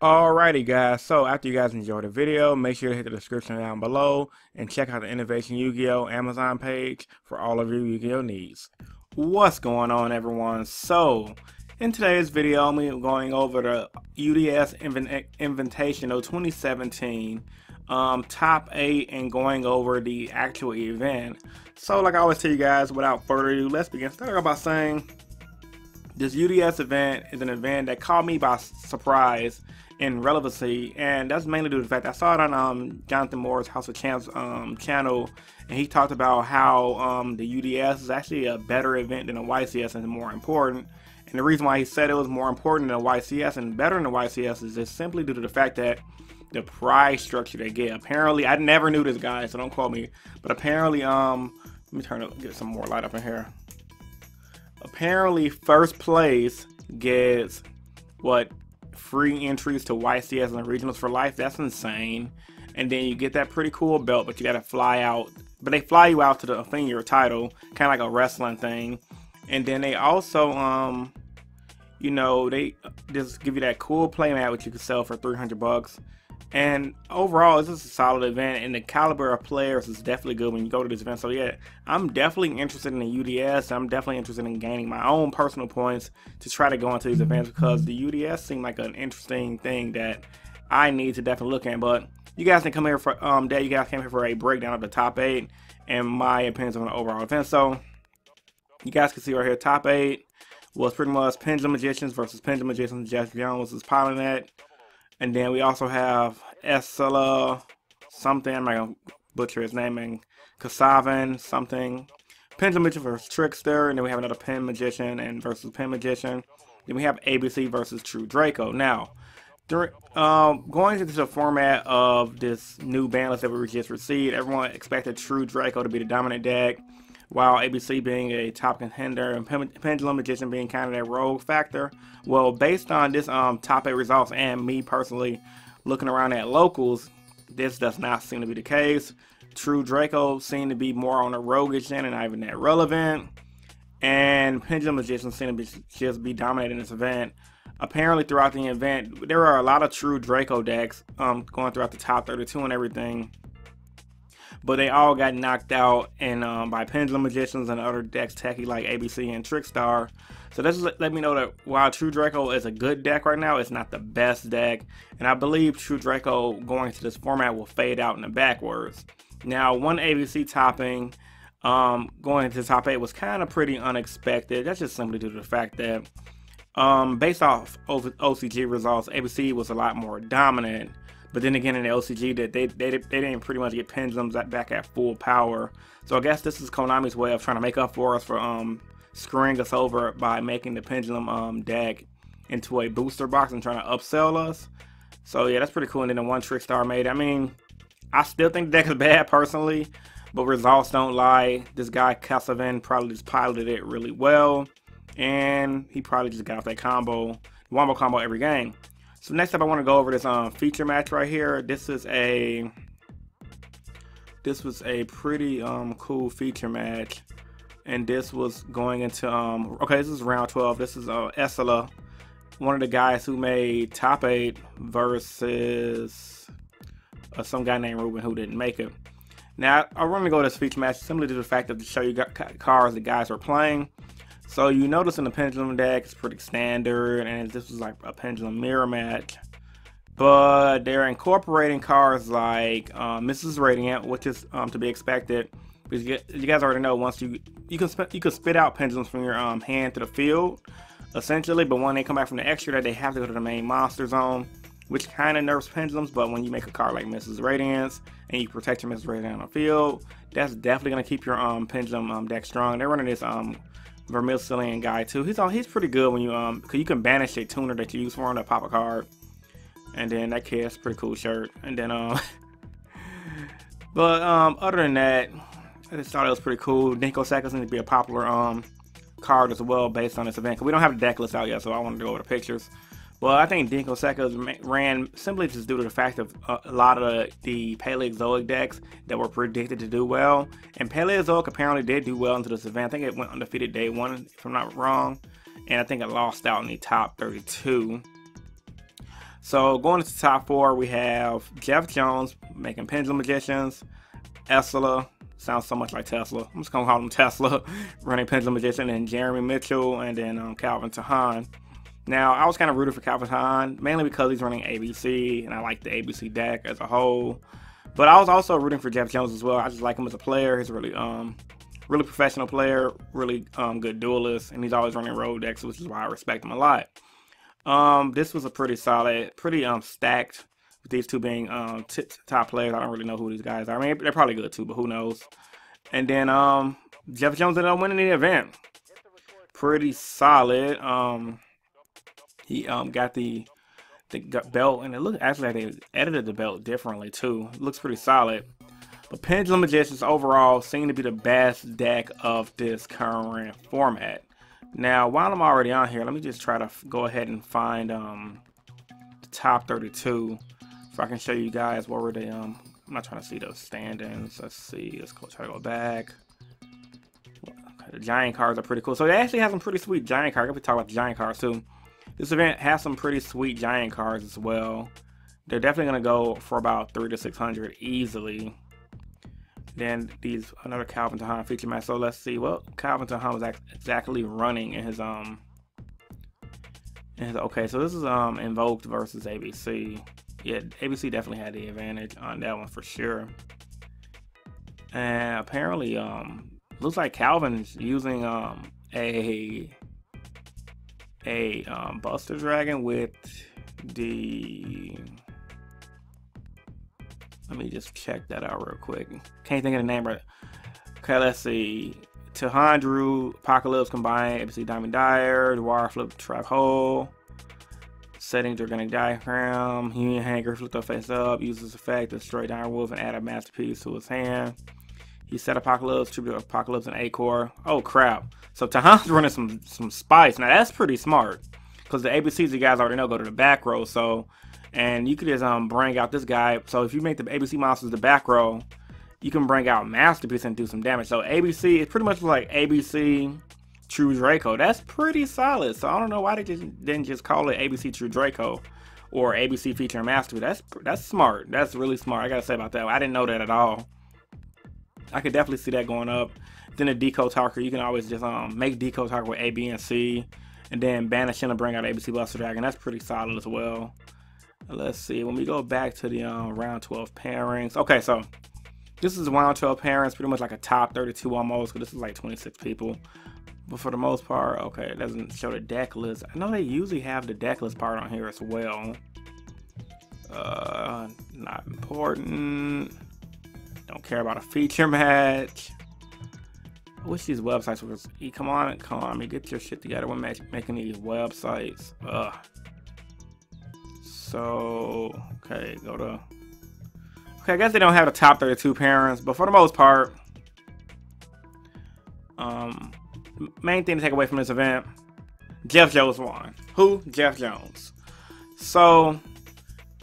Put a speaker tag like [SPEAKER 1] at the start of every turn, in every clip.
[SPEAKER 1] Alrighty guys, so after you guys enjoyed the video, make sure to hit the description down below and check out the Innovation Yu-Gi-Oh! Amazon page for all of your Yu-Gi-Oh! Needs. What's going on everyone? So, in today's video, I'm going over the UDS Invitational 2017 top 8 and going over the actual event. So like I always tell you guys, without further ado, let's begin. Starting by saying this UDS event is an event that caught me by surprise in relevancy, and that's mainly due to the fact I saw it on Jonathan Moore's House of Champs channel, and he talked about how the UDS is actually a better event than a YCS and more important. And the reason why he said it was more important than a YCS and better than a YCS is just simply due to the fact that the prize structure they get. Apparently, I never knew this guy, so don't quote me, but apparently, let me get some more light up in here. Apparently, first place gets what, free entries to YCS and regionals for life. That's insane. And then you get that pretty cool belt, but you gotta fly out. But they fly you out to the defend your title, kind of like a wrestling thing. And then they also, you know, they just give you that cool playmat which you can sell for 300 bucks. And overall, it's just a solid event, and the caliber of players is definitely good when you go to this event. So yeah, I'm definitely interested in the UDS. I'm definitely interested in gaining my own personal points to try to go into these events, because the UDS seemed like an interesting thing that I need to definitely look at. But you guys can come here for you guys came here for a breakdown of the top 8 and my opinions on the overall event. So you guys can see right here, top 8 was pretty much Pendulum Magicians versus Pendulum Magicians. Jeff Jones was piling that. And then we also have Esela something, I'm not gonna butcher his name, and Kasavan something. Pendulum Magician versus Trickster, and then we have another Pen Magician and versus Pen Magician. Then we have ABC versus True Draco. Now, going into the format of this new ban list that we just received, everyone expected True Draco to be the dominant deck, while ABC being a top contender and Pendulum Magician being kind of that rogue factor. Well, based on this top 8 results and me personally looking around at locals, this does not seem to be the case. True Draco seemed to be more on a roguish end and not even that relevant. And Pendulum Magician seemed to just be dominating this event. Apparently throughout the event, there are a lot of True Draco decks going throughout the top 32 and everything. But they all got knocked out by Pendulum Magicians and other decks techie like ABC and Trickstar. So this let me know that while True Draco is a good deck right now, it's not the best deck. And I believe True Draco going into this format will fade out in the backwards. Now, one ABC topping going into top 8 was kind of pretty unexpected. That's just simply due to the fact that based off OCG results, ABC was a lot more dominant. But then again, in the OCG, that they didn't pretty much get Pendulums back at full power. So I guess this is Konami's way of trying to make up for us for screwing us over by making the Pendulum deck into a booster box and trying to upsell us. So yeah, that's pretty cool. And then the one Trickstar made. I mean, I still think the deck is bad personally, but results don't lie. This guy Casavan probably just piloted it really well, and he probably just got off that wombo combo every game. So next up, I want to go over this feature match right here. This was a pretty cool feature match, and this was going into okay, this is round 12. This is Esela, one of the guys who made top 8 versus some guy named Ruben who didn't make it. Now I want to go to this feature match simply due to the fact that to show you cards the guys are playing. So you notice in the Pendulum deck, it's pretty standard, and this was like a Pendulum mirror match. But they're incorporating cards like Mrs. Radiant, which is to be expected, because you guys already know once you can spit out Pendulums from your hand to the field, essentially. But when they come back from the extra deck, they have to go to the main monster zone, which kind of nerfs Pendulums. But when you make a card like Mrs. Radiance and you protect your Mrs. Radiant on the field, that's definitely gonna keep your Pendulum deck strong. They're running this Vermilion guy too. He's pretty good when you cause you can banish a tuner that you use for him to pop a card. And then that kid's pretty cool shirt. And then but other than that, I just thought it was pretty cool. Dinko Saka seems to be a popular card as well based on this event. Cause we don't have the deck list out yet, so I wanted to go over the pictures. But I think Dinko Saka ran simply just due to the fact of a lot of the Paleozoic decks that were predicted to do well. And Paleozoic apparently did do well into this event. I think it went undefeated day 1, if I'm not wrong. And I think it lost out in the top 32. So going into the top 4, we have Jeff Jones making Pendulum Magicians, Esla, sounds so much like Tesla. I'm just gonna call him Tesla, running Pendulum Magician, and Jeremy Mitchell, and then Calvin Tahan. Now, I was kind of rooted for Calvin Tahan, mainly because he's running ABC, and I like the ABC deck as a whole. But I was also rooting for Jeff Jones as well. I just like him as a player. He's a really professional player, really good duelist, and he's always running road decks, which is why I respect him a lot. This was a pretty solid, pretty stacked, with these two being top players. I don't really know who these guys are. I mean, they're probably good too, but who knows? And then Jeff Jones ended up winning the event. Pretty solid. He got the belt, and it looked actually like they edited the belt differently too. It looks pretty solid. But Pendulum Magicians overall seem to be the best deck of this current format. Now, while I'm already on here, let me just try to go ahead and find the top 32, so I can show you guys what were they. I'm not trying to see those standings. Let's see. Let's go try to go back. Okay, the giant cards are pretty cool. So they actually have some pretty sweet giant cards. We talk about the giant cards too. This event has some pretty sweet giant cards as well. They're definitely gonna go for about 300 to 600 easily. Then another Calvin Tahan feature match. So let's see. Well, Calvin Tahan was exactly running in his okay. So this is Invoked versus ABC. Yeah, ABC definitely had the advantage on that one for sure. And apparently, looks like Calvin's using a Buster Dragon with the. Let me just check that out real quick. Can't think of the name right. Okay, let's see. Tahan drew Apocalypse combined, ABC Diamond Dyer, Dwar Flip Trap Hole, Setting Organic Diagram, Union Hanger, flip the face up, uses effect, destroy Dire Wolf, and add a masterpiece to his hand. He set Apocalypse, tribute Apocalypse, and A-Core. Oh crap. So Tahan's running some spice. Now that's pretty smart. Because the ABCs you guys already know go to the back row, so and you could just bring out this guy. So if you make the ABC monsters the back row, you can bring out Masterpiece and do some damage. So ABC is pretty much like ABC True Draco. That's pretty solid. So I don't know why they didn't just call it ABC True Draco or ABC featuring Masterpiece. That's smart. That's really smart. I gotta say about that. I didn't know that at all. I could definitely see that going up. Then the Decode Talker, you can always just make Decode Talker with A, B, and C, and then banish him and bring out ABC Buster Dragon. That's pretty solid as well. Let's see, when we go back to the round 12 pairings. Okay, so this is round 12 pairings, pretty much like a top 32 almost, because this is like 26 people. But for the most part, okay, it doesn't show the deck list. I know they usually have the deck list part on here as well. Not important. Don't care about a feature match. I wish these websites was. Come on, get your shit together when making these websites. Ugh. So, okay, okay, I guess they don't have the top 32 pairings, but for the most part, main thing to take away from this event, Jeff Jones won. Who? Jeff Jones. So,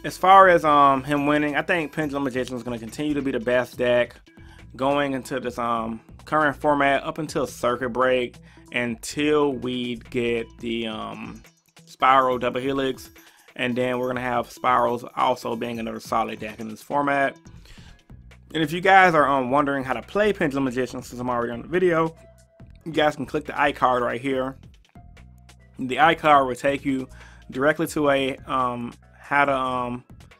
[SPEAKER 1] as far as him winning, I think Pendulum Magician is going to continue to be the best deck going into this current format up until Circuit Break, until we get the Spiral Double Helix. And then we're going to have Spirals also being another solid deck in this format. And if you guys are wondering how to play Pendulum Magician, since I'm already on the video, you guys can click the iCard right here. The iCard will take you directly to a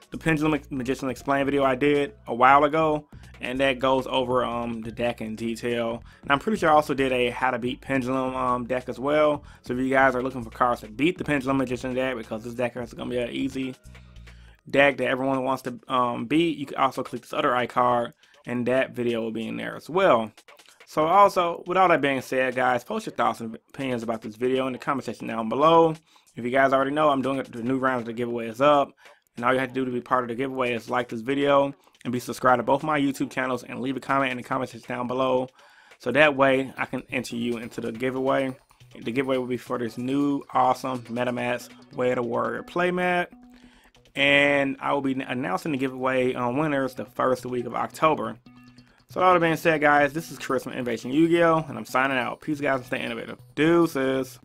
[SPEAKER 1] the Pendulum Magician Explain video I did a while ago, and that goes over the deck in detail. And I'm pretty sure I also did a how to beat Pendulum deck as well. So if you guys are looking for cards to beat the Pendulum Magician deck, because this deck is going to be an easy deck that everyone wants to beat, you can also click this other iCard, and that video will be in there as well. So also, with all that being said, guys, post your thoughts and opinions about this video in the comment section down below. If you guys already know, I'm doing the new rounds of the giveaway is up. And all you have to do to be part of the giveaway is like this video and be subscribed to both my YouTube channels and leave a comment in the comment section down below. So that way I can enter you into the giveaway. The giveaway will be for this new awesome MetaMats Way of the Warrior playmat. And I will be announcing the giveaway winners the first week of October. So all that being said, guys, this is Chris from Innovation Yu-Gi-Oh! And I'm signing out. Peace, guys, and stay innovative. Deuces.